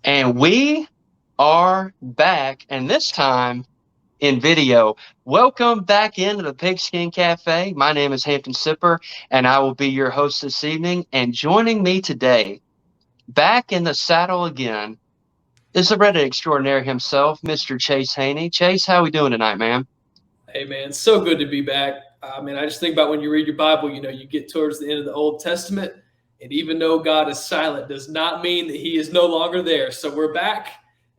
And we are back, and this time in video. Welcome back into the Pigskin Cafe. My name is Hampton Sipper, and I will be your host this evening. And joining me today, back in the saddle again, is the Reddit extraordinaire himself, Mr. Chase Haney. Chase, how we doing tonight, man? Hey man, so good to be back. I mean, I just think about when you read your Bible, you get towards the end of the Old Testament, and even though God is silent, does not mean that He is no longer there. So we're back,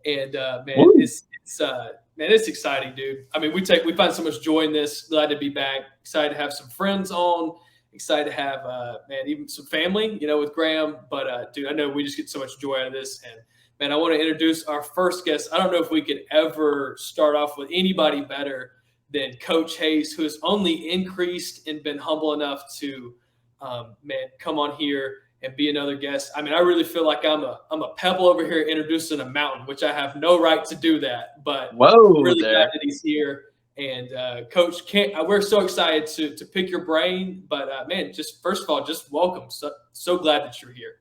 and man, Woo. it's exciting, dude. I mean, we find so much joy in this. Glad to be back. Excited to have some friends on. Excited to have man, even some family, with Graham. But dude, I know we just get so much joy out of this, and man, I want to introduce our first guest. I don't know if we could ever start off with anybody better than Coach Hayes, who has only increased and been humble enough to, come on here and be another guest. I mean, I really feel like I'm a pebble over here introducing a mountain, which I have no right to do that. But Whoa really glad there. that he's here. And Coach, we're so excited to pick your brain. But man, just first of all, just welcome. So glad that you're here.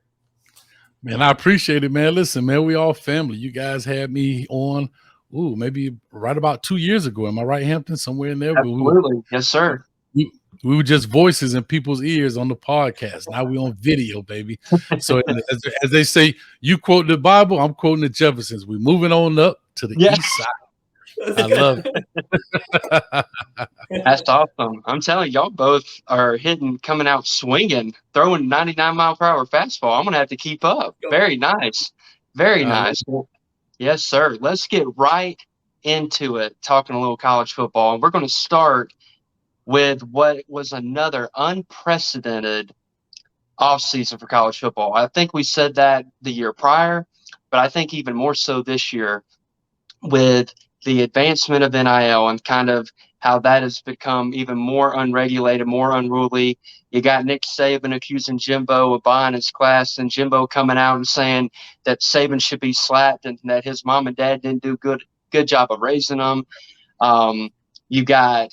Man, I appreciate it, man. Listen, man, we all family. You guys had me on, maybe right about 2 years ago. Am I right, Hampton? Somewhere in there. Absolutely. Yes, sir. We were just voices in people's ears on the podcast. Now we on video, baby. So as they say, you quote the Bible, I'm quoting the Jeffersons. We're moving on up to the east side. I love it. That's awesome. I'm telling you, y'all both are coming out swinging, throwing 99-mile-per-hour fastball. I'm going to have to keep up. Very nice. Very nice. Yes, sir. Let's get right into it, talking a little college football. And we're going to start with what was another unprecedented offseason for college football. I think we said that the year prior, but I think even more so this year with the advancement of NIL and kind of how that has become even more unregulated, more unruly. You got Nick Saban accusing Jimbo of buying his class, and Jimbo coming out and saying that Saban should be slapped and that his mom and dad didn't do good job of raising him. You got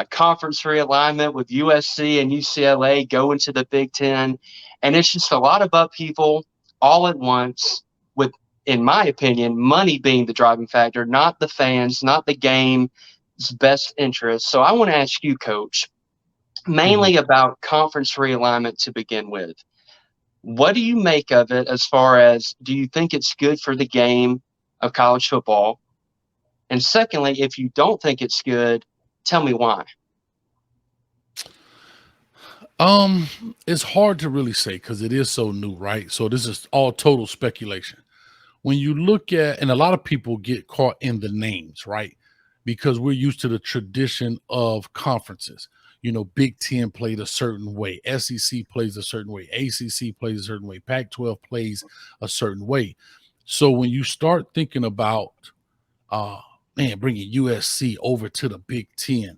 conference realignment with USC and UCLA going to the Big Ten, and it's just a lot of upheaval all at once with, in my opinion, money being the driving factor, not the fans, not the game's best interest. So I want to ask you, Coach, mainly about conference realignment to begin with. What do you make of it as far as, do you think it's good for the game of college football? And secondly, if you don't think it's good, tell me why. It's hard to really say because it is so new, right? So this is all total speculation. When you look at, and a lot of people get caught in the names, right? Because we're used to the tradition of conferences. Big Ten played a certain way, SEC plays a certain way, ACC plays a certain way, Pac-12 plays a certain way. So when you start thinking about, bringing USC over to the Big Ten,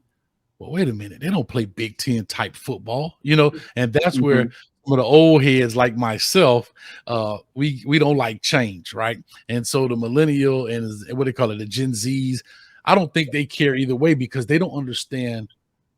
well, wait a minute, they don't play Big Ten type football, and that's where some of the old heads like myself, we don't like change, right? And so the millennial and what they call it, the Gen Zs, I don't think they care either way because they don't understand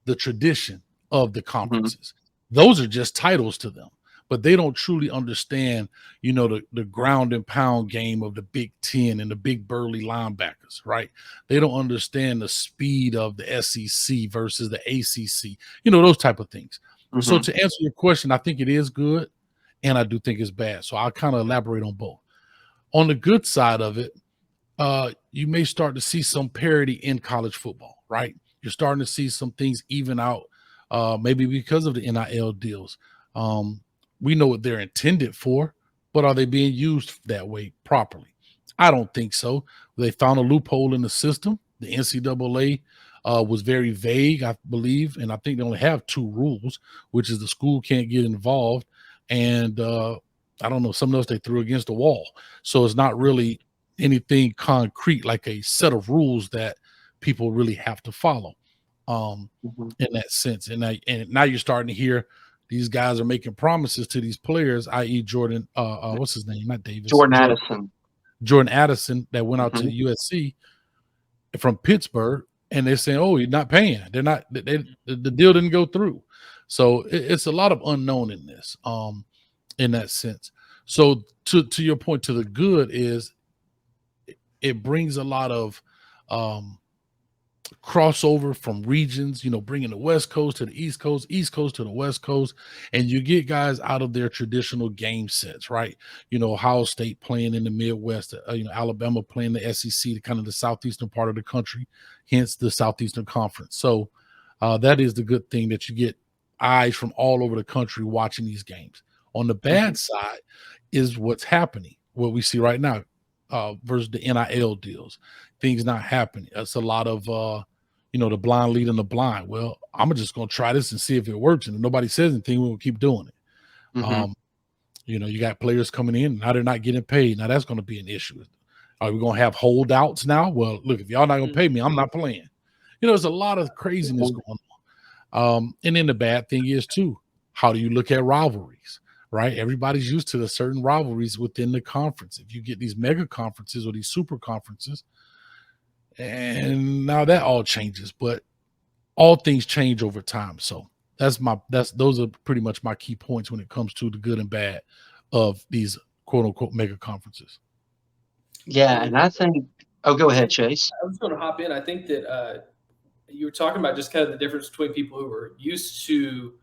the tradition of the conferences. Those are just titles to them, but they don't truly understand, the ground and pound game of the Big Ten and the big burly linebackers, right? They don't understand the speed of the SEC versus the ACC, those type of things. So to answer your question, I think it is good, and I do think it's bad. So I'll kind of elaborate on both. On the good side of it, you may start to see some parity in college football, right? You're starting to see some things even out, maybe because of the NIL deals. We know what they're intended for, but are they being used that way properly? I don't think so. They found a loophole in the system. The NCAA was very vague, I believe, and I think they only have 2 rules, which is the school can't get involved, and I don't know, something else they threw against the wall. So it's not really anything concrete, like a set of rules that people really have to follow in that sense. And now you're starting to hear these guys are making promises to these players, i.e. Jordan, what's his name? Not Davis. Jordan Addison that went out to USC from Pittsburgh, and they're saying, oh, you're not paying. They're not, the deal didn't go through. So it's a lot of unknown in this, in that sense. So to your point, to the good is it brings a lot of crossover from regions, bringing the West Coast to the East Coast, East Coast to the West Coast, and you get guys out of their traditional game sets, right? Ohio State playing in the Midwest, Alabama playing the SEC, the kind of the southeastern part of the country, hence the Southeastern Conference. So that is the good thing, that you get eyes from all over the country watching these games. On the bad side is what's happening, what we see right now, versus the NIL deals. Things not happening. It's a lot of the blind leading the blind. Well, I'm just gonna try this and see if it works. And if nobody says anything, we'll keep doing it. You got players coming in, now they're not getting paid. Now that's gonna be an issue. Are we gonna have holdouts now? Well, look, if y'all not gonna pay me, I'm not playing. There's a lot of craziness going on. And then the bad thing is too, how do you look at rivalries? Right? Everybody's used to the certain rivalries within the conference. If you get these mega conferences or these super conferences, and now that all changes, but all things change over time. So those are pretty much my key points when it comes to the good and bad of these quote unquote mega conferences. Yeah, and I think, go ahead, Chase. I was going to hop in. I think that you were talking about just kind of the difference between people who are used to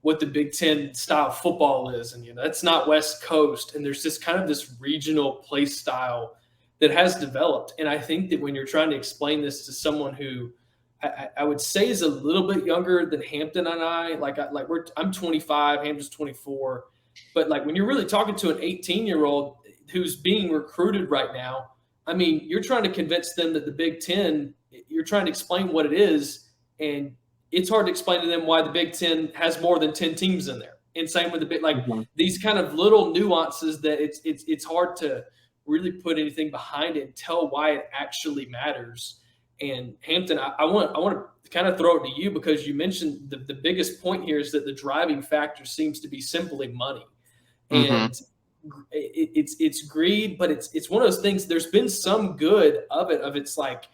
what the Big Ten style football is, and that's not West Coast, and there's this kind of this regional play style that has developed. And I think that when you're trying to explain this to someone who I would say is a little bit younger than Hampton and I, I'm 25, Hampton's 24, but like when you're really talking to an 18-year-old who's being recruited right now, I mean, you're trying to convince them that the Big Ten, you're trying to explain what it is, and it's hard to explain to them why the Big Ten has more than 10 teams in there. And same with these kind of little nuances that it's hard to really put anything behind it and tell why it actually matters. And Hampton, I want to kind of throw it to you, because you mentioned the biggest point here is that the driving factor seems to be simply money. And it's greed, but it's one of those things. There's been some good of it. It's like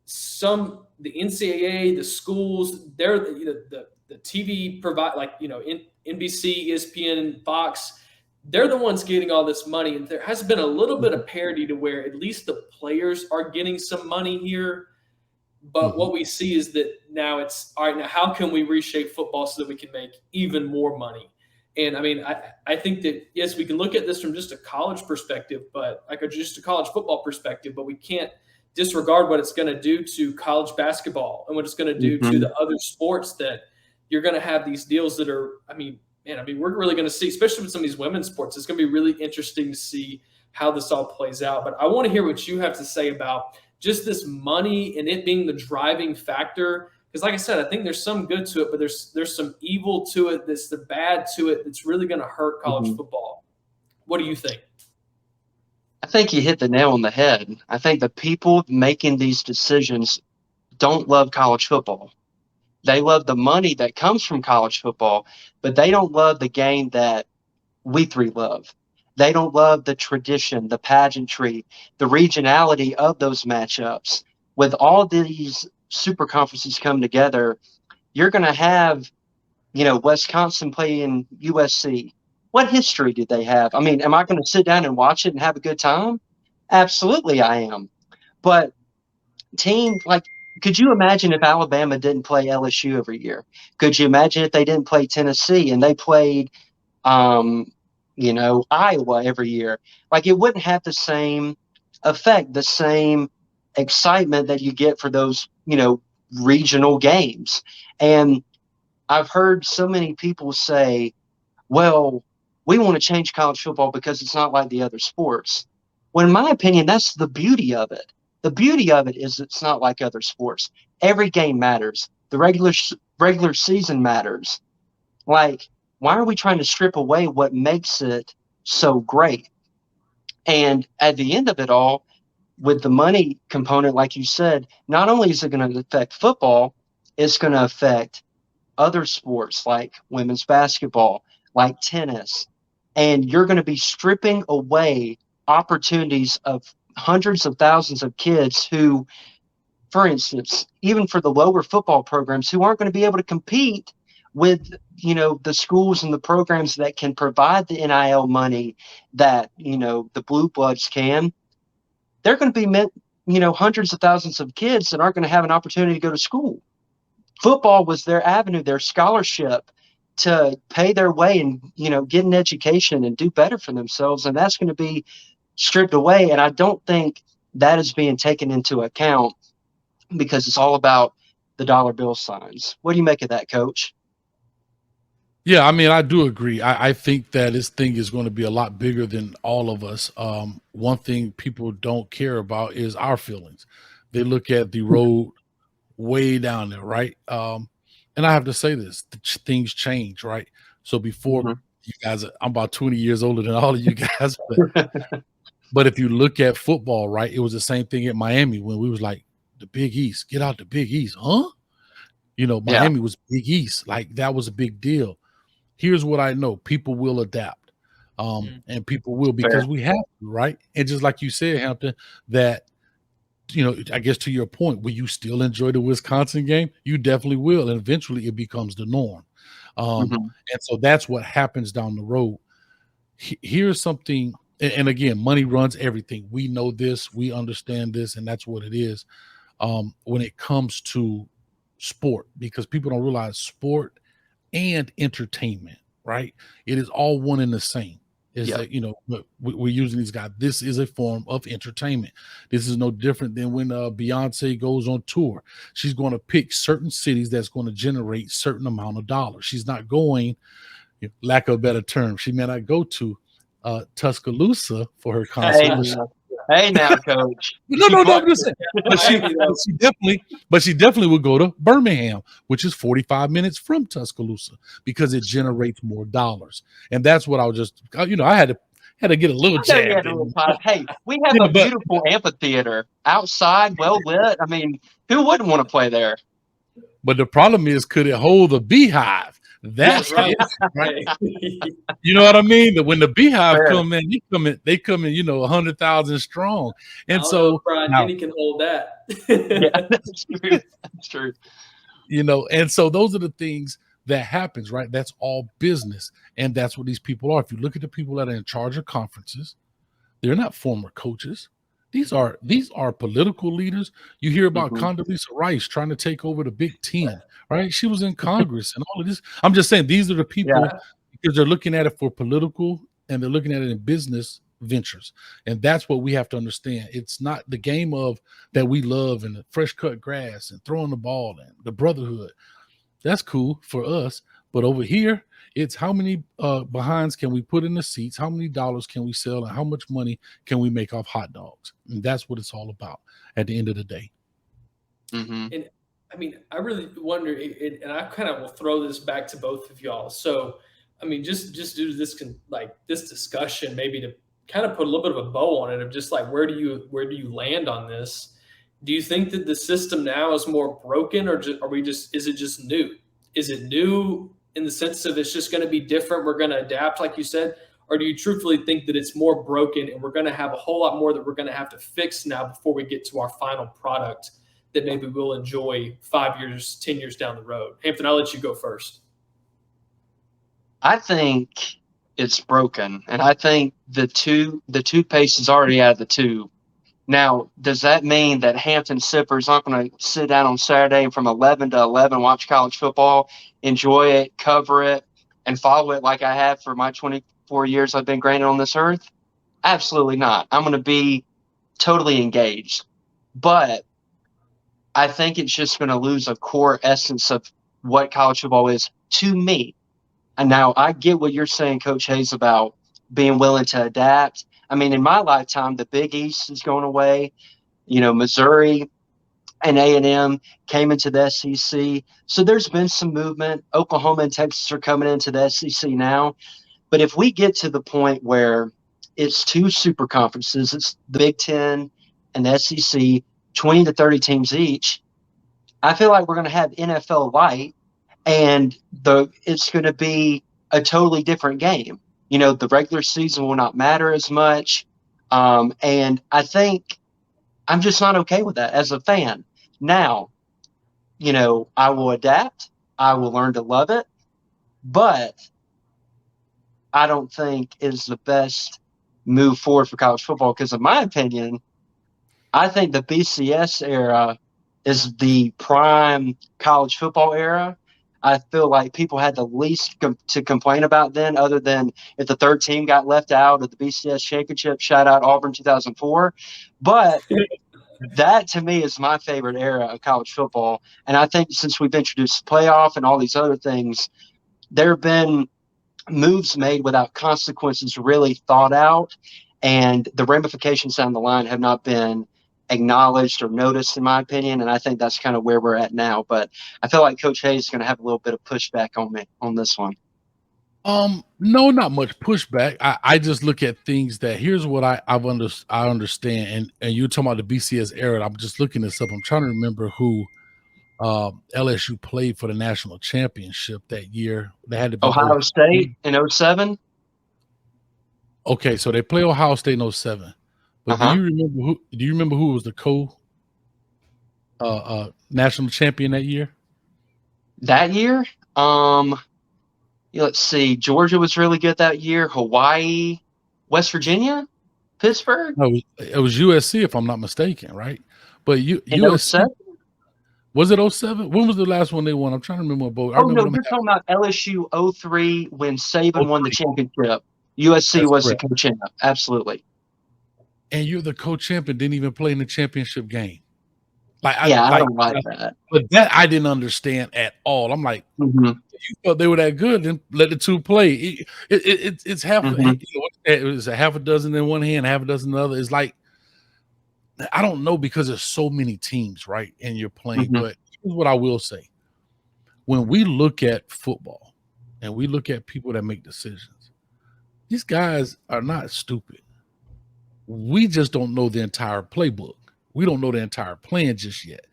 the NCAA, the schools, they're the TV provide, NBC, ESPN, Fox. They're the ones getting all this money, and there has been a little bit of parity to where at least the players are getting some money here. But what we see is that now it's all right. Now, how can we reshape football so that we can make even more money? And I mean, I think that, yes, we can look at this from just a college perspective, but just a college football perspective, but we can't disregard what it's going to do to college basketball and what it's going to do to the other sports, that you're going to have these deals that are, we're really going to see, especially with some of these women's sports, it's going to be really interesting to see how this all plays out. But I want to hear what you have to say about just this money and it being the driving factor. Because like I said, I think there's some good to it, but there's some evil to it, that's the bad to it, that's really going to hurt college football. What do you think? I think you hit the nail on the head. I think the people making these decisions don't love college football. They love the money that comes from college football, but they don't love the game that we three love. They don't love the tradition, the pageantry, the regionality of those matchups. With all these super conferences come together, you're going to have, Wisconsin playing USC. What history did they have? I mean, am I going to sit down and watch it and have a good time? Absolutely I am. But could you imagine if Alabama didn't play LSU every year? Could you imagine if they didn't play Tennessee and they played, Iowa every year? Like, it wouldn't have the same effect, the same excitement that you get for those, regional games. And I've heard so many people say, well, we want to change college football because it's not like the other sports. Well, in my opinion, that's the beauty of it. The beauty of it is it's not like other sports. Every game matters. The regular season matters. Like, why are we trying to strip away what makes it so great? And at the end of it all, with the money component, like you said, not only is it going to affect football, it's going to affect other sports like women's basketball, like tennis. And you're going to be stripping away opportunities of hundreds of thousands of kids who, for instance, even for the lower football programs, who aren't going to be able to compete with, the schools and the programs that can provide the NIL money that, the blue bloods can, they're going to be hundreds of thousands of kids that aren't going to have an opportunity to go to school. Football was their avenue, their scholarship to pay their way and, get an education and do better for themselves. And that's going to be stripped away. And I don't think that is being taken into account because it's all about the dollar bill signs. What do you make of that, Coach? Yeah, I mean, I do agree. I think that this thing is going to be a lot bigger than all of us. One thing people don't care about is our feelings. They look at the road way down there, right? And I have to say this, things change, right? So before you guys, I'm about 20 years older than all of you guys, but if you look at football, right, it was the same thing at Miami when we was like, the Big East, get out the Big East, huh? Miami was Big East, like that was a big deal. Here's what I know: people will adapt, and people will because we have to, right? And just like you said, Hampton, that I guess to your point, will you still enjoy the Wisconsin game? You definitely will, and eventually it becomes the norm. And so that's what happens down the road. Here's something, and again, money runs everything. We know this, we understand this, and that's what it is. When it comes to sport, because people don't realize sport and entertainment, right? It is all one and the same. Is that we're using these guys. This is a form of entertainment. This is no different than when Beyonce goes on tour. She's going to pick certain cities that's going to generate certain amount of dollars. She's not going, lack of a better term, she may not go to Tuscaloosa for her concert. Hey now, Coach. No, I'm just saying. But she definitely would go to Birmingham, which is 45 minutes from Tuscaloosa, because it generates more dollars. And that's what I was just, I had to get a little jab. Hey, we have a beautiful amphitheater outside, well lit. I mean, who wouldn't want to play there? But the problem is, could it hold a beehive? That's right. Right. You know what I mean? That when the beehive come in, they come in, 100,000 strong. And so Brian Denny can hold that. That's true. That's true. And so those are the things that happens, right? That's all business. And that's what these people are. If you look at the people that are in charge of conferences, they're not former coaches. These are political leaders. You hear about Condoleezza Rice trying to take over the Big Ten, right? She was in Congress and all of this. I'm just saying these are the people because they're looking at it for political and they're looking at it in business ventures. And that's what we have to understand. It's not the game of that we love and the fresh cut grass and throwing the ball and the brotherhood. That's cool for us. But over here, it's how many behinds can we put in the seats, how many dollars can we sell, and how much money can we make off hot dogs. And that's what it's all about at the end of the day. And I mean, I really wonder, and I kind of will throw this back to both of y'all. So, I mean, just due to this, this discussion, maybe to kind of put a little bit of a bow on it of just like, where do you land on this? Do you think that the system now is more broken, or is it just new? Is it new in the sense of it's just going to be different, we're going to adapt, like you said? Or do you truthfully think that it's more broken and we're going to have a whole lot more that we're going to have to fix now before we get to our final product that maybe we'll enjoy 5 years, 10 years down the road? Hampton, I'll let you go first. I think it's broken, and I think the toothpaste is already out of the tube. Now, does that mean that Hampton Sippers aren't going to sit down on Saturday and from 11 to 11 watch college football, enjoy it, cover it, and follow it like I have for my 24 years I've been granted on this earth? Absolutely not. I'm going to be totally engaged. But I think it's just going to lose a core essence of what college football is to me. And now I get what you're saying, Coach Hayes, about being willing to adapt. I mean, in my lifetime, the Big East is going away. Missouri and A&M came into the SEC. So there's been some movement. Oklahoma and Texas are coming into the SEC now. But if we get to the point where it's two super conferences, it's the Big Ten and the SEC, 20 to 30 teams each, I feel like we're going to have NFL light, and it's going to be a totally different game. The regular season will not matter as much. And I think I'm just not okay with that as a fan. Now, I will adapt. I will learn to love it. but I don't think is the best move forward for college football because, in my opinion, I think the BCS era is the prime college football era. I feel like people had the least to complain about then, other than if the third team got left out of the BCS championship. Shout out Auburn 2004. But that to me is my favorite era of college football. And I think since we've introduced playoff and all these other things, there have been moves made without consequences really thought out, and the ramifications down the line have not been acknowledged or noticed, in my opinion. And I think that's kind of where we're at now. But I feel like Coach Hayes is going to have a little bit of pushback on me on this one. No, not much pushback. I just look at things that here's what I understand, and you're talking about the BCS era. I'm just looking this up. I'm trying to remember who LSU played for the national championship that year. They had to be Ohio State in 07. Okay, so they play Ohio State in 07. But do you remember who was the national champion that year? That year? Let's see. Georgia was really good that year. Hawaii, West Virginia, Pittsburgh. No, it was USC, if I'm not mistaken, right? But USC 07? Was it 07? When was the last one they won? I'm trying to remember both. Oh, no, you're talking about LSU 03 when Saban won the championship. USC was the co-champ. Absolutely. And you're the co-champ and didn't even play in the championship game. I don't like that. But that I didn't understand at all. I'm like, you thought they were that good, then let the two play. It's half. It was a half a dozen in one hand, half a dozen in the other. It's like, I don't know, because there's so many teams, right? And you're playing. But here's what I will say: when we look at football and we look at people that make decisions, these guys are not stupid. We just don't know the entire playbook. We don't know the entire plan just yet.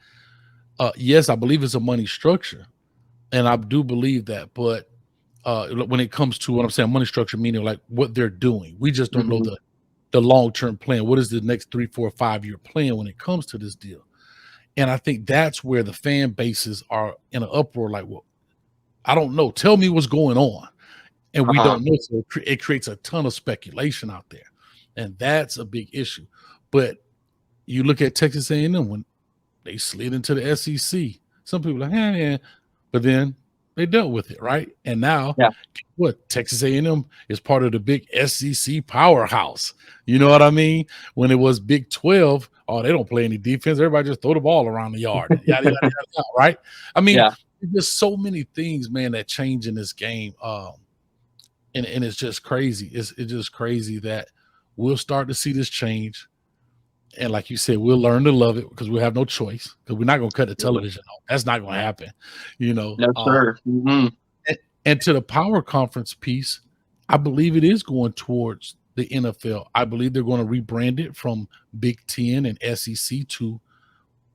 Yes, I believe it's a money structure, and I do believe that. But when it comes to what I'm saying, money structure meaning like what they're doing, we just don't know the long-term plan. What is the next 3, 4, 5 year plan when it comes to this deal? And I think that's where the fan bases are in an uproar. Like, well, I don't know. Tell me what's going on, and we don't know. So it creates a ton of speculation out there, and that's a big issue. But you look at Texas A&M when they slid into the SEC. Some people are like, yeah, but then they dealt with it, right? And now, what? Texas A&M is part of the big SEC powerhouse. You know what I mean? When it was Big 12, oh, they don't play any defense. Everybody just throw the ball around the yard, yada, yada, yada, right? I mean, there's so many things, man, that change in this game, and it's just crazy. It's just crazy that we'll start to see this change. And like you said, we'll learn to love it because we have no choice, because we're not going to cut the television off. That's not going to happen, you know. No, sir. And to the power conference piece, I believe it is going towards the NFL. I believe they're going to rebrand it from Big Ten and SEC to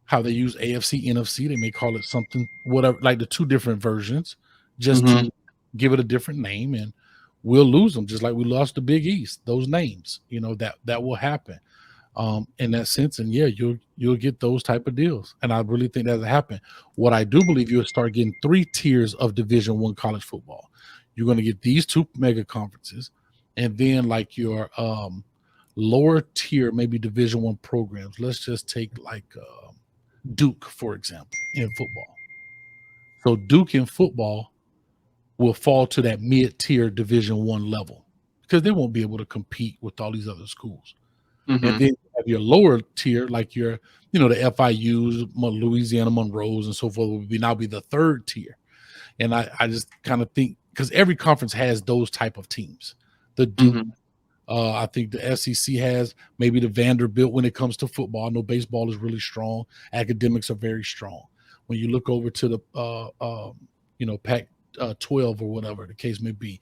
how they use AFC, NFC. They may call it something, whatever, like the two different versions, just to give it a different name. And we'll lose them just like we lost the Big East, those names, you know, that will happen. In that sense, and you'll get those type of deals, and I really think that'll happen. What I do believe, you'll start getting 3 tiers of Division I college football. You're going to get these 2 mega conferences, and then like your lower tier, maybe Division I programs. Let's just take like Duke, for example, in football. So Duke in football will fall to that mid-tier Division I level because they won't be able to compete with all these other schools. And then you have your lower tier, like your, you know, the FIUs, Louisiana Monroes, and so forth, will now be the 3rd tier. And I just kind of think, because every conference has those type of teams. The Duke, I think the SEC has maybe the Vanderbilt when it comes to football. I know baseball is really strong. Academics are very strong. When you look over to the, Pac-12 or whatever the case may be,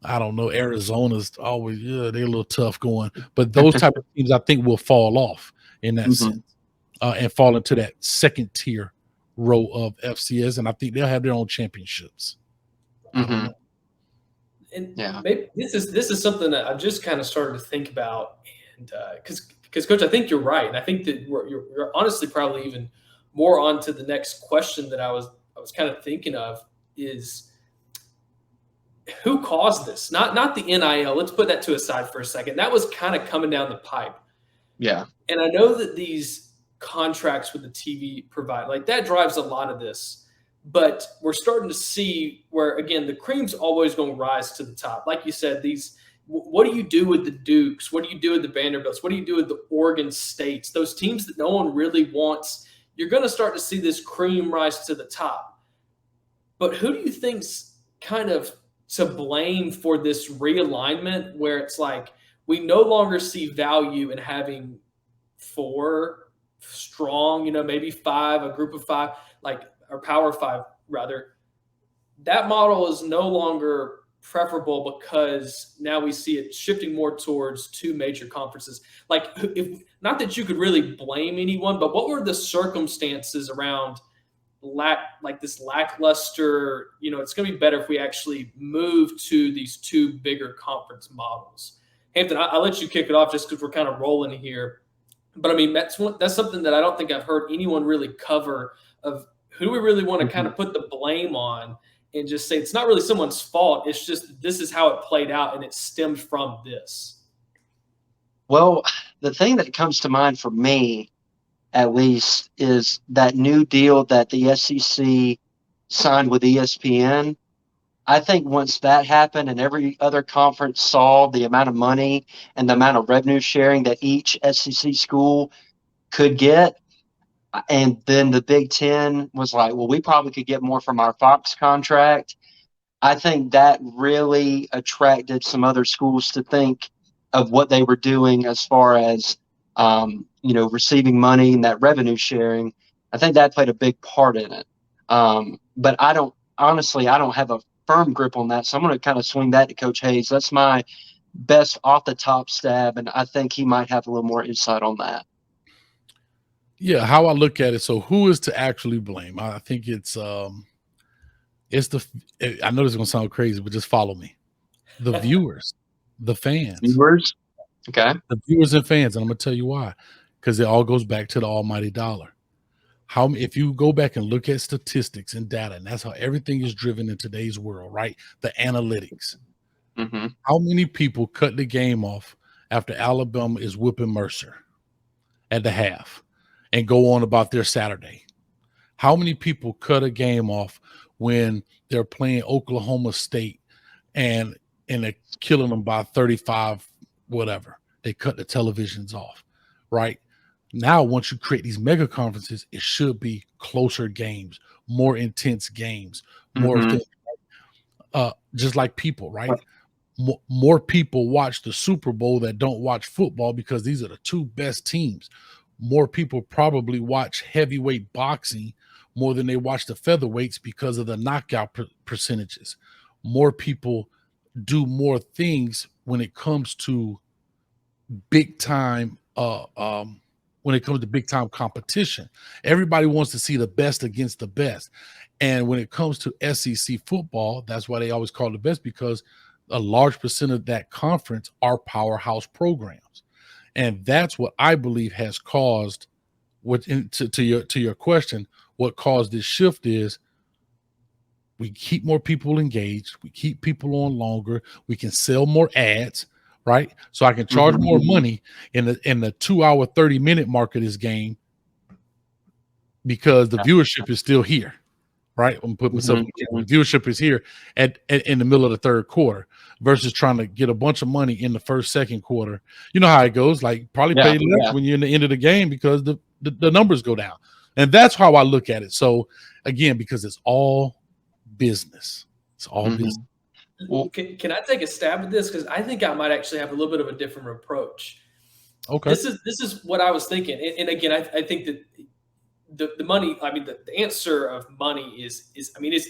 I don't know. Arizona's always, they're a little tough going, but those type of teams I think will fall off in that sense, and fall into that 2nd tier row of FCS, and I think they'll have their own championships. And maybe this is something that I've just kind of started to think about, and because Coach, I think you're right, and I think that you're honestly probably even more on to the next question that I was kind of thinking of is, who caused this? Not the NIL. Let's put that to a side for a second. That was kind of coming down the pipe. Yeah. And I know that these contracts with the TV provider, like that drives a lot of this. But we're starting to see where, again, the cream's always going to rise to the top. Like you said, what do you do with the Dukes? What do you do with the Vanderbilts? What do you do with the Oregon States? Those teams that no one really wants. You're going to start to see this cream rise to the top. But who do you think's kind of to blame for this realignment where it's like we no longer see value in having 4 strong, maybe 5, a group of 5, like, or Power 5 rather? That model is no longer preferable because now we see it shifting more towards 2 major conferences. Like, if not that you could really blame anyone, but what were the circumstances around this lackluster, it's going to be better if we actually move to these 2 bigger conference models? Hampton, I'll let you kick it off just because we're kind of rolling here. But I mean, that's something that I don't think I've heard anyone really cover, of who do we really want to kind of put the blame on and just say it's not really someone's fault. It's just this is how it played out and it stemmed from this. Well, the thing that comes to mind for me, at least, is that new deal that the SEC signed with ESPN. I think once that happened and every other conference saw the amount of money and the amount of revenue sharing that each SEC school could get, and then the Big Ten was like, well, we probably could get more from our Fox contract. I think that really attracted some other schools to think of what they were doing as far as, receiving money and that revenue sharing. I think that played a big part in it. But I don't have a firm grip on that. So I'm going to kind of swing that to Coach Hayes. That's my best off the top stab. And I think he might have a little more insight on that. Yeah, how I look at it. So who is to actually blame? I think it's I know this is gonna sound crazy, but just follow me. The viewers, the fans. Viewers? Okay. The viewers and fans, and I'm gonna tell you why. Because it all goes back to the almighty dollar. If you go back and look at statistics and data, and that's how everything is driven in today's world, right? The analytics. Mm-hmm. How many people cut the game off after Alabama is whipping Mercer at the half and go on about their Saturday? How many people cut a game off when they're playing Oklahoma State and they're killing them by 35, whatever? They cut the televisions off, right? Now, once you create these mega conferences, it should be closer games, more intense games, more things. Just like people, right? More people watch the Super Bowl that don't watch football because these are the 2 best teams. More people probably watch heavyweight boxing more than they watch the featherweights because of the knockout percentages. More people do more things when it comes to big time competition. Everybody wants to see the best against the best. And when it comes to SEC football, that's why they always call it the best, because a large percent of that conference are powerhouse programs. And that's what I believe has caused to your question, what caused this shift is we keep more people engaged, we keep people on longer, we can sell more ads, right? So I can charge more money in the 2-hour, 30-minute mark of this game because the viewership is still here, right? I'm putting myself the viewership is here in the middle of the third quarter versus trying to get a bunch of money in the first, second quarter. You know how it goes, like probably pay less when you're in the end of the game because the numbers go down. And that's how I look at it. So again, because it's all business. It's all business. Well, can I take a stab at this? Because I think I might actually have a little bit of a different approach. Okay. This is what I was thinking. And again, I think that the money, I mean, the answer of money is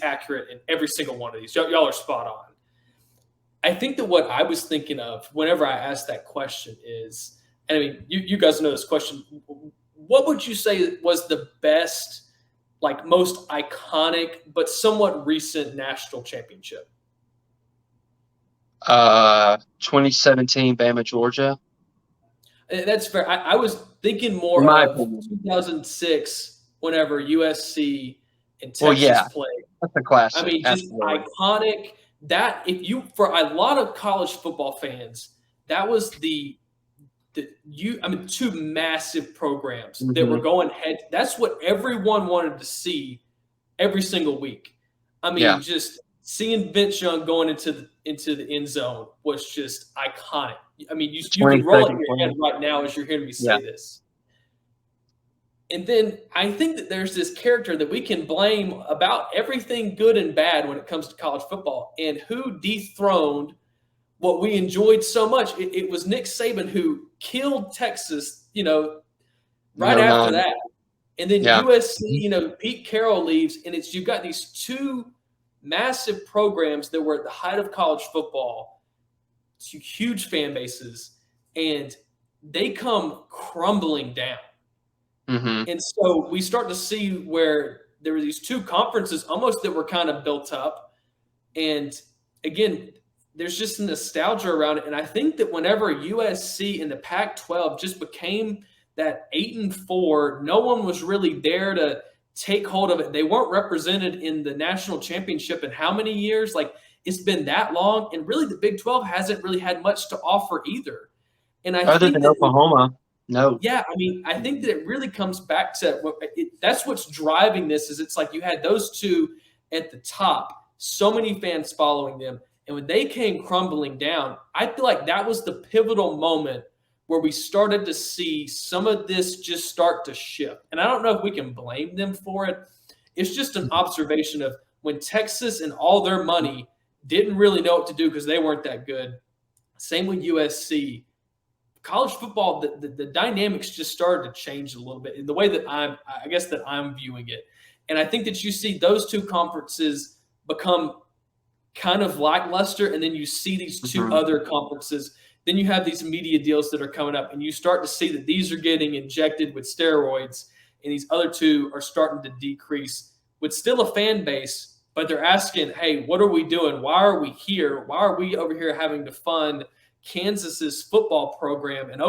accurate in every single one of these. Y'all are spot on. I think that what I was thinking of whenever I asked that question is, and I mean, you guys know this question. What would you say was the best, like most iconic, but somewhat recent national championship? 2017 Bama, Georgia. That's fair. I was thinking more of 2006, whenever USC and Texas played. That's a classic. I mean, just iconic. that for a lot of college football fans, that was two massive programs that were going head. That's what everyone wanted to see every single week. I mean, just seeing Vince Young going into the end zone was just iconic. I mean, you can roll it in your head right now as you're hearing me say this. And then I think that there's this character that we can blame about everything good and bad when it comes to college football. And who dethroned what we enjoyed so much? It was Nick Saban who killed Texas, right after that. And then USC, Pete Carroll leaves, and you've got these two massive programs that were at the height of college football, huge fan bases, and they come crumbling down. And so we start to see where there were these two conferences almost that were kind of built up. And again, there's just nostalgia around it. And I think that whenever USC and the Pac-12 just became that 8-4, no one was really there to take hold of it. They weren't represented in the national championship in how many years? Like, it's been that long. And really the Big 12 hasn't really had much to offer either. And other than Oklahoma. No. Yeah, I mean, I think that it really comes back to that's what's driving this. Is it's like you had those two at the top, so many fans following them, and when they came crumbling down, I feel like that was the pivotal moment where we started to see some of this just start to shift. And I don't know if we can blame them for it. It's just an observation of when Texas and all their money didn't really know what to do because they weren't that good. Same with USC. College football, the dynamics just started to change a little bit in the way that I'm viewing it. And I think that you see those two conferences become kind of lackluster, and then you see these two other conferences. Then you have these media deals that are coming up, and you start to see that these are getting injected with steroids, and these other two are starting to decrease with still a fan base, but they're asking, hey, what are we doing? Why are we here? Why are we over here having to fund Kansas's football program and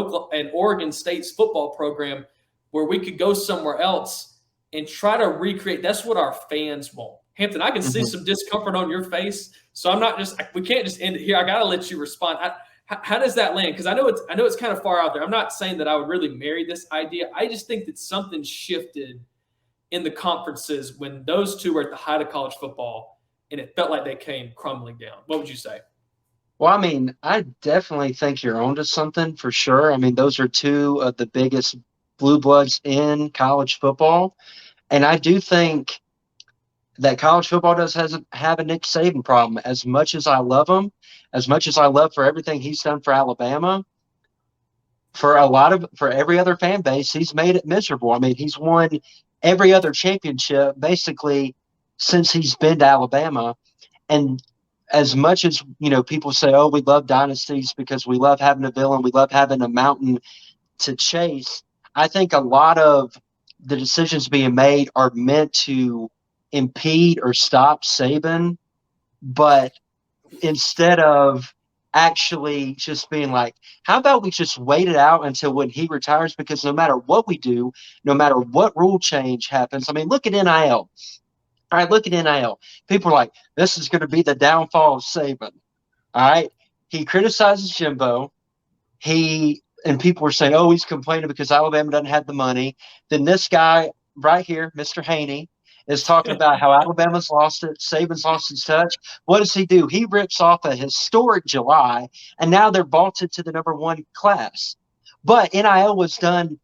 Oregon State's football program where we could go somewhere else and try to recreate? That's what our fans want. Hampton, I can see some discomfort on your face, so we can't just end it here. I got to let you respond. How does that land? Because I know it's kind of far out there. I'm not saying that I would really marry this idea. I just think that something shifted in the conferences when those two were at the height of college football, and it felt like they came crumbling down. What would you say? Well, I mean, I definitely think you're onto something for sure. I mean, those are two of the biggest blue bloods in college football. And I do think that college football does have a Nick Saban problem. As much as I love him, as much as I love for everything he's done for Alabama, for every other fan base, he's made it miserable. I mean, he's won every other championship basically since he's been to Alabama. And as much as, people say, oh, we love dynasties because we love having a villain, we love having a mountain to chase, I think a lot of the decisions being made are meant to impede or stop Saban, but instead of actually just being like, how about we just wait it out until when he retires? Because no matter what we do, no matter what rule change happens, I mean, look at NIL. All right, look at NIL. People are like, this is going to be the downfall of Saban. All right. He criticizes Jimbo. And people were saying, oh, he's complaining because Alabama doesn't have the money. Then this guy right here, Mr. Haney, is talking about how Alabama's lost it, Saban's lost his touch. What does he do? He rips off a historic July, and now they're vaulted to the #1 class. But NIL was done,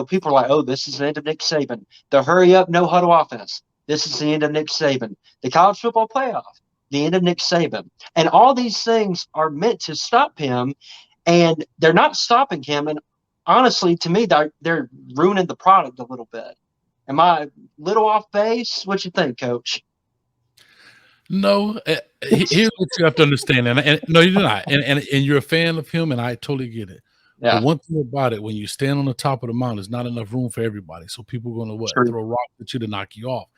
people are like, oh, this is the end of Nick Saban. The hurry up, no huddle offense. This is the end of Nick Saban. The college football playoff, the end of Nick Saban. And all these things are meant to stop him, and they're not stopping him. And honestly, to me, they're ruining the product a little bit. Am I a little off base? What you think, Coach? No, here's what you have to understand. And no, you're not. And you're a fan of him, and I totally get it. Yeah. But one thing about it, when you stand on the top of the mountain, there's not enough room for everybody. So people are going to throw rocks at you to knock you off.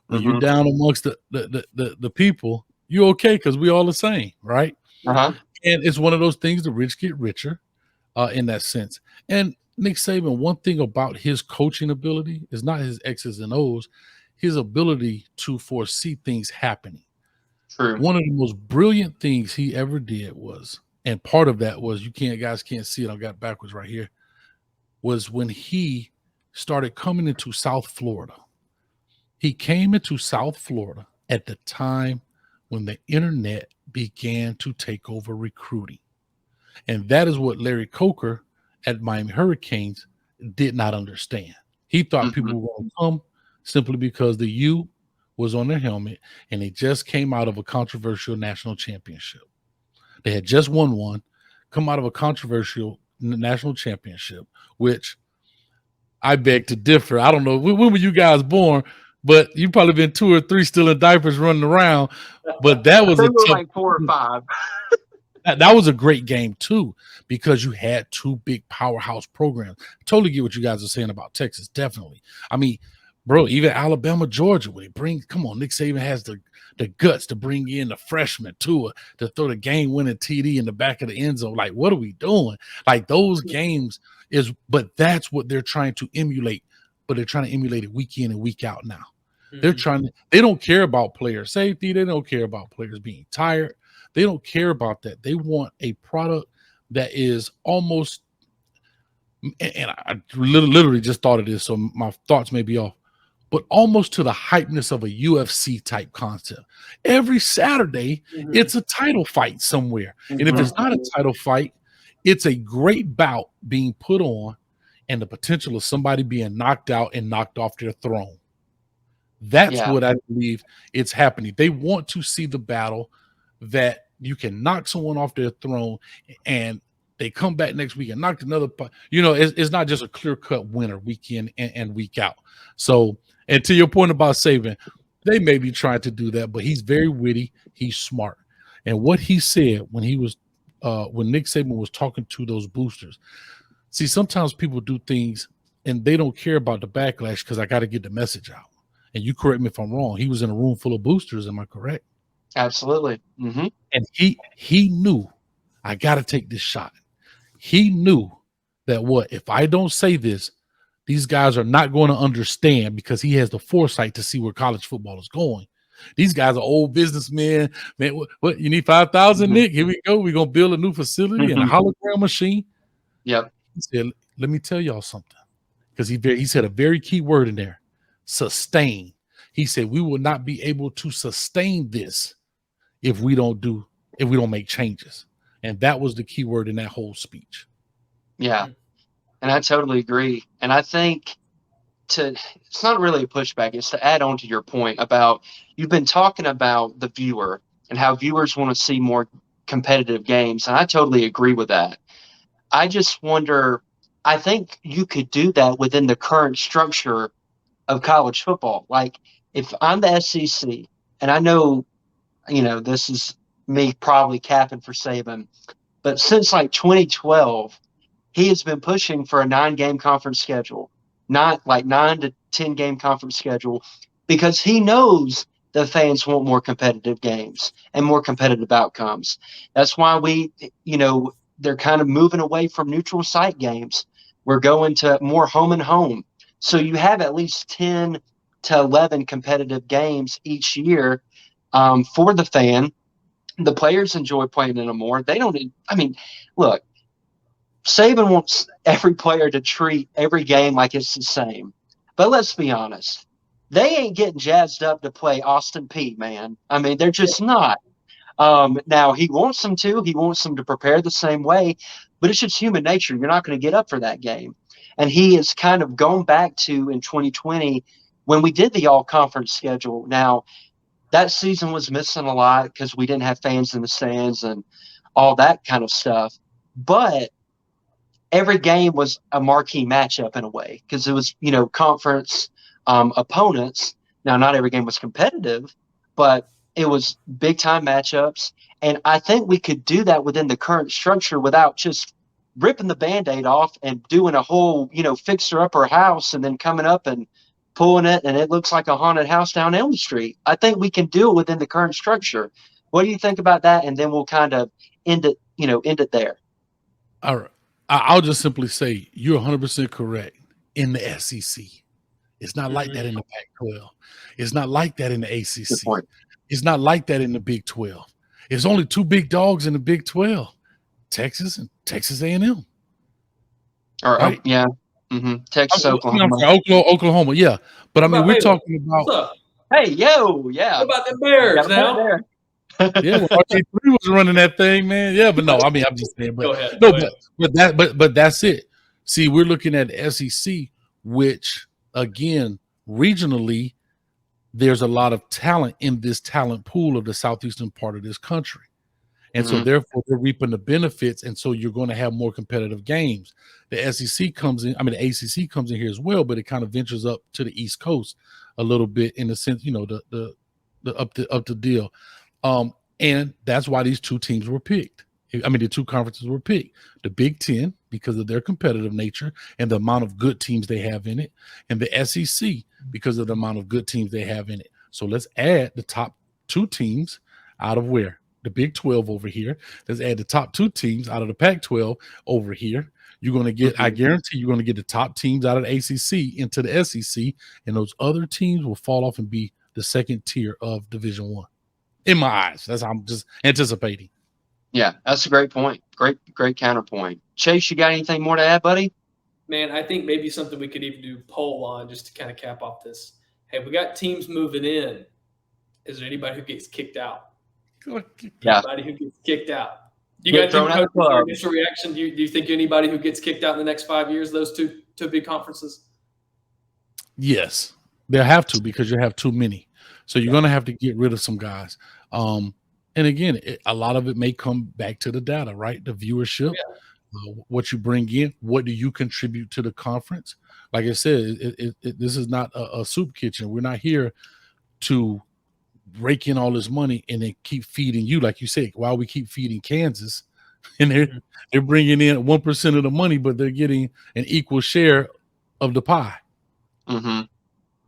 When you're down amongst the people, you're okay because we all the same, right? And it's one of those things, the rich get richer in that sense. And Nick Saban, one thing about his coaching ability is not his X's and O's, his ability to foresee things happening. True. One of the most brilliant things he ever did was, and part of that was, guys can't see it, I got backwards right here, was when he started coming into South Florida. He came into South Florida at the time when the internet began to take over recruiting. And that is what Larry Coker at Miami Hurricanes did not understand. He thought people were going to come simply because the U was on their helmet and they just came out of a controversial national championship. They had just won one, come out of a controversial national championship, which I beg to differ. I don't know. When were you guys born? But you've probably been 2 or 3 still in diapers running around. But that was like 4 or 5. That was a great game too, because you had 2 big powerhouse programs. Totally get what you guys are saying about Texas. Definitely. I mean, bro, even Alabama, Georgia, when come on, Nick Saban has the guts to bring in the freshman to throw the game-winning TD in the back of the end zone. Like, what are we doing? Like, those games but that's what they're trying to emulate. But they're trying to emulate it week in and week out now. They don't care about player safety. They don't care about players being tired. They don't care about that. They want a product that is almost, and I literally just thought of this, so my thoughts may be off, but almost to the hypeness of a UFC type concept. Every Saturday, it's a title fight somewhere. And if it's not a title fight, it's a great bout being put on and the potential of somebody being knocked out and knocked off their throne. That's what I believe it's happening. They want to see the battle that you can knock someone off their throne and they come back next week and knock another. It's not just a clear-cut winner week in and week out. So, and to your point about Saban, they may be trying to do that, but he's very witty. He's smart. And what he said when he was when Nick Saban was talking to those boosters, see, sometimes people do things and they don't care about the backlash because I got to get the message out. And you correct me if I'm wrong. He was in a room full of boosters. Am I correct? Absolutely. Mm-hmm. And he knew I got to take this shot. He knew that if I don't say this, these guys are not going to understand, because he has the foresight to see where college football is going. These guys are old businessmen. Man, what you need 5,000, Nick? Here we go. We're going to build a new facility and a hologram machine. Yep. He said, let me tell y'all something, because he said a very key word in there: sustain. He said, we will not be able to sustain this if we don't make changes. And that was the key word in that whole speech. Yeah. And I totally agree. And I think it's not really a pushback. It's to add on to your point about, you've been talking about the viewer and how viewers want to see more competitive games. And I totally agree with that. I just wonder, I think you could do that within the current structure of college football. Like, if I'm the SEC, and I know, this is me probably capping for Saban, but since like 2012, he has been pushing for a 9-game conference schedule, not like 9 to 10 game conference schedule, because he knows the fans want more competitive games and more competitive outcomes. That's why they're kind of moving away from neutral site games. We're going to more home and home. So you have at least 10 to 11 competitive games each year for the fan. The players enjoy playing in them more. Look, Saban wants every player to treat every game like it's the same. But let's be honest, they ain't getting jazzed up to play Austin Peay, man. I mean, they're just not. Now, he wants them to. He wants them to prepare the same way, but it's just human nature. You're not going to get up for that game. And he has kind of gone back to, in 2020, when we did the all-conference schedule. Now, that season was missing a lot because we didn't have fans in the stands and all that kind of stuff. But every game was a marquee matchup in a way, because it was, conference opponents. Now, not every game was competitive, but it was big-time matchups. And I think we could do that within the current structure without just ripping the Band-Aid off and doing a whole, fixer-upper house and then coming up and pulling it, and it looks like a haunted house down Elm Street. I think we can do it within the current structure. What do you think about that? And then we'll kind of end it there. All right. I'll just simply say you're 100% correct in the SEC. It's not like that in the Pac-12. It's not like that in the ACC. It's not like that in the Big 12. There's only two big dogs in the Big 12, Texas and Texas A&M. Or Right? yeah, Texas, Oklahoma. Oklahoma, yeah. But I mean, we're talking about. What's up? Hey, yo, yeah. What about the Bears now? There. Yeah, well, RG3 was running that thing, man. Yeah, but no, I mean, I'm just saying. But Go ahead. no, but that's it. See, we're looking at SEC, which again, regionally, there's a lot of talent in this talent pool of the southeastern part of this country. And so therefore they're reaping the benefits. And so you're going to have more competitive games. The SEC comes in, I mean, the ACC comes in here as well, but it kind of ventures up to the East Coast a little bit in the sense, the up the deal. And that's why these two teams were picked. I mean, the two conferences were picked. The Big Ten, because of their competitive nature and the amount of good teams they have in it, and the SEC, because of the amount of good teams they have in it. So let's add the top two teams out of where? The Big 12 over here. Let's add the top two teams out of the Pac-12 over here. You're going to get, I guarantee you're going to get the top teams out of the ACC into the SEC, and those other teams will fall off and be the second tier of Division I. In my eyes. That's how I'm just anticipating. Yeah, that's a great point. Great counterpoint. Chase, you got anything more to add, buddy? Man, I think maybe something we could even do poll on just to kind of cap off this. Hey, we got teams moving in. Is there anybody who gets kicked out? Yeah. Anybody who gets kicked out? You got your initial reaction? Do you think anybody who gets kicked out in the next 5 years, those two big conferences? Yes, they'll have to, because you have too many. So you're going to have to get rid of some guys. And again, a lot of it may come back to the data, right? The viewership, what you bring in, what do you contribute to the conference? Like I said, this is not a soup kitchen. We're not here to rake in all this money and then keep feeding you, like you said, while we keep feeding Kansas, and they're bringing in 1% of the money, but they're getting an equal share of the pie.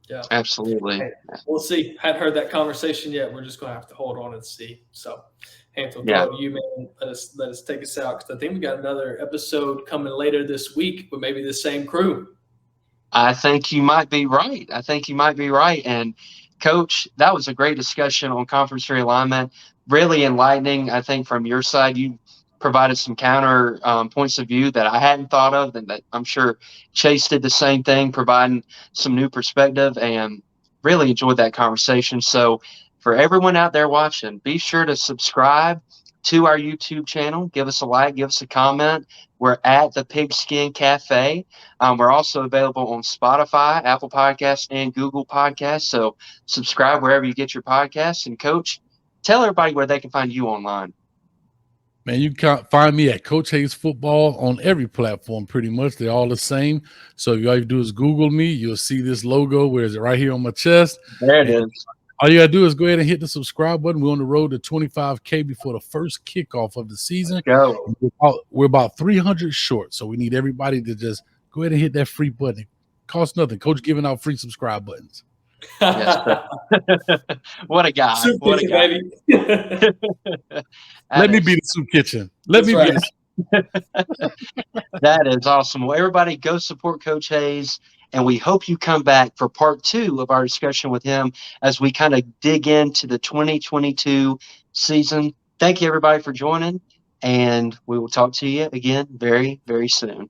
Yeah, absolutely. Hey, we'll see. Hadn't heard that conversation yet. We're just going to have to hold on and see. So, Hansel, you, man, let us take us out, because I think we got another episode coming later this week with maybe the same crew. I think you might be right. And Coach, that was a great discussion on conference realignment. Really enlightening. I think from your side, you provided some counter points of view that I hadn't thought of, and that I'm sure Chase did the same thing, providing some new perspective, and really enjoyed that conversation. So for everyone out there watching, be sure to subscribe to our YouTube channel. Give us a like, give us a comment. We're at the Pigskin Cafe. We're also available on Spotify, Apple Podcasts, and Google Podcasts. So subscribe wherever you get your podcasts. And Coach, tell everybody where they can find you online. Man, you can find me at Coach Hayes Football on every platform, pretty much. They're all the same. So if all you do is Google me, you'll see this logo. Where is it? Right here on my chest. There it is. All you got to do is go ahead and hit the subscribe button. We're on the road to 25K before the first kickoff of the season. Go. We're about 300 short, so we need everybody to just go ahead and hit that free button. It costs nothing. Coach giving out free subscribe buttons. Yes, what a guy. Soup what kitchen, a guy. baby. Let me be the soup kitchen. Let me be That is awesome. Well, everybody go support Coach Hayes, and we hope you come back for part 2 of our discussion with him as we kind of dig into the 2022 season. Thank you, everybody, for joining, and we will talk to you again very, very soon.